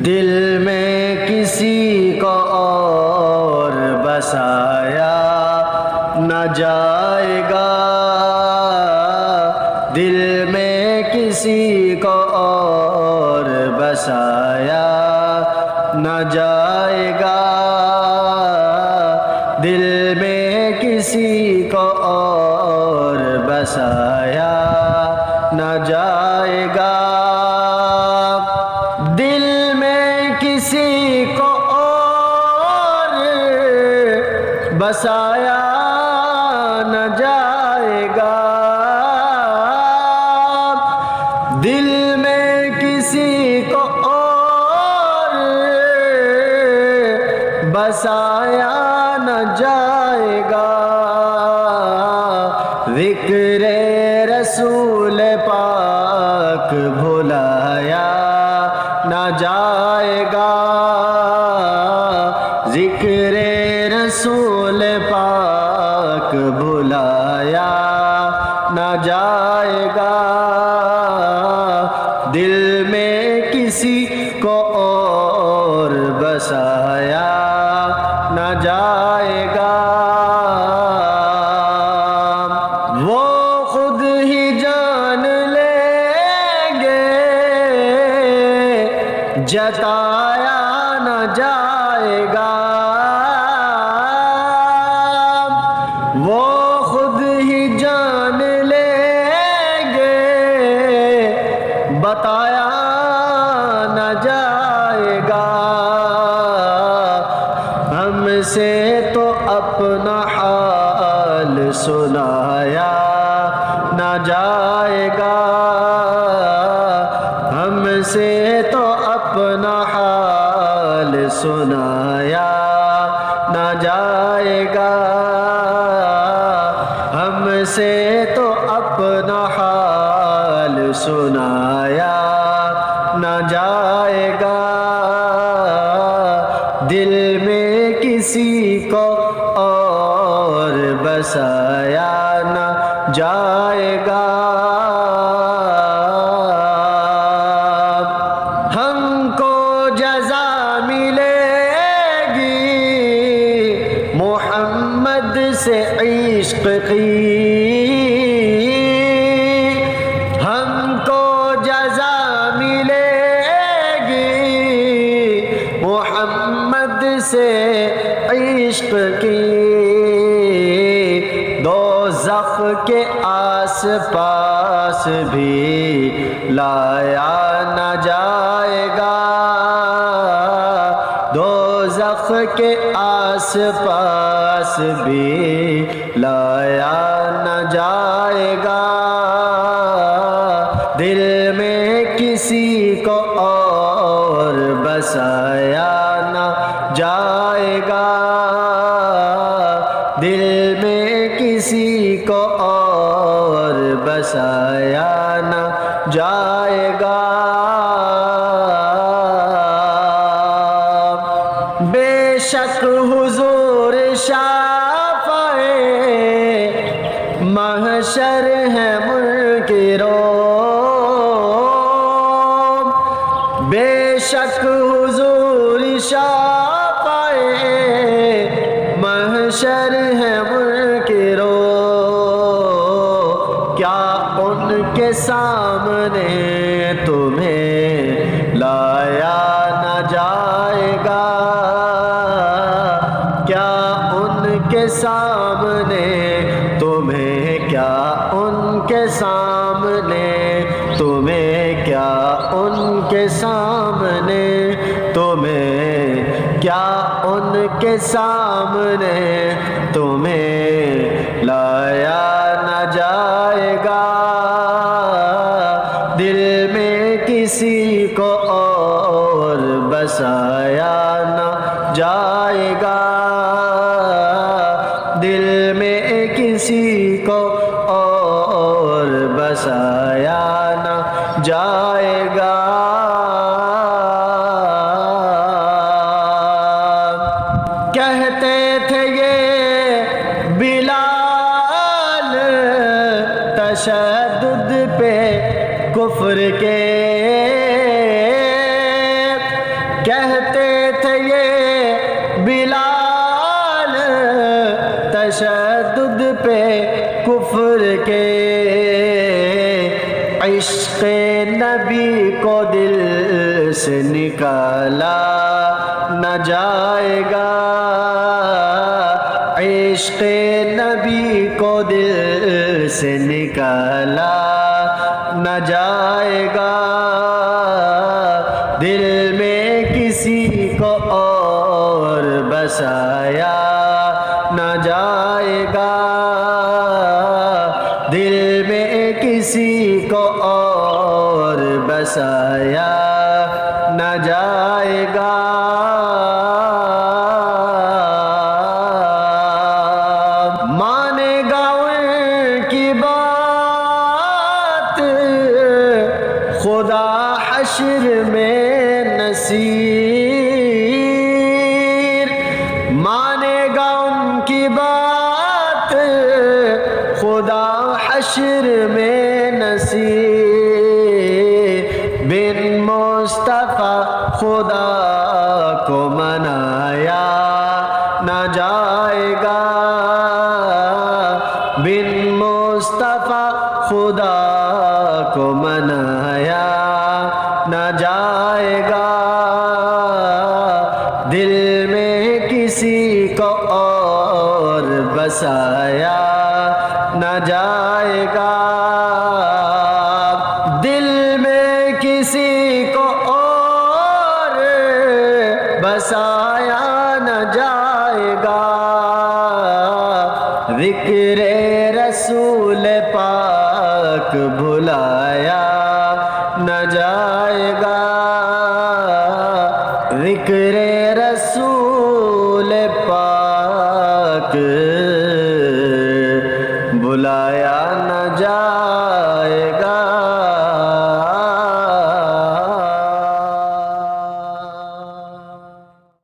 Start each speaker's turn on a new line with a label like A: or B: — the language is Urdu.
A: دل میں کسی کو اور بسایا نہ جائے گا، دل میں کسی کو اور بسایا نہ جائے گا، دل میں کسی کو اور بسایا نہ جائے گا، دل میں کسی کو اور بسایا نہ جائے گا، دل میں کسی کو اور بسایا نہ جائے گا، ذکر رسول پاک بھلایا نہ جائے گا، ذکر رسول پاک بھلایا نہ جائے گا، دل میں کسی کو اور بسایا نہ جائے گا، وہ خود ہی جان لیں گے، جتایا نہ جائے گا، وہ خود ہی جان لیں گے، بتایا نہ جائے گا، ہم سے تو اپنا حال سنایا نہ جائے گا، ہم سے تو اپنا حال سنایا نہ جائے گا، ہم سے تو اپنا حال سنایا نہ جائے گا، دل میں کسی کو اور بسایا نہ جائے گا، ہم کو جزا ملے گی محمد سے عشق کی، ہم کو جزا ملے گی محمد سے عشق کی، دوزخ کے آس پاس بھی لایا نہ جائے گا، دوزخ کے آس پاس بھی لایا نہ جائے گا، دل میں کسی کو اور بسایا نہ جائے گا، دل میں کسی کو اور بسایا نہ جائے گا، بے شک حضور شافع محشر ہے منکروں، بے شک حضور شافع محشر ہے منکروں، کیا ان کے سامنے تمہیں لایا نہ جائے گا، کیا ان کے سامنے تمہیں، کیا ان کے سامنے تمہیں، کیا ان کے سامنے تمہیں، کیا ان کے سامنے تمہیں لایا نہ جائے گا، دل میں کسی کو اور بسایا نہ جائے گا، دل میں کسی کو اور بسایا نہ جائے گا، کہتے تھے یہ بلال تشدد پہ کفر کے، کہتے تھے یہ بلال تشدد پہ کفر کے، عشق نبی کو دل سے نکالا نہ جائے گا، عشق نبی کو دل سے نکالا نہ جائے گا، دل میں کسی کو اور بسایا نہ جائے گا، دل میں کسی کو اور بسایا نہ جائے گا۔ مانے گا ان کی بات خدا حشر میں نصیر، مانے گا ان کی بات خدا حشر میں نصیر، بن مصطفیٰ خدا کو منایا نہ جائے گا، بن مصطفیٰ خدا کو منایا نہ جائے گا، دل میں کسی کو اور بسایا نہ جائے گا، دل میں کسی کو اور بسایا نہ جائے گا، ذکر رسول پاک بھلایا نہ جائے گا، ذکر رسول پاک بھلایا نہ جائے گا۔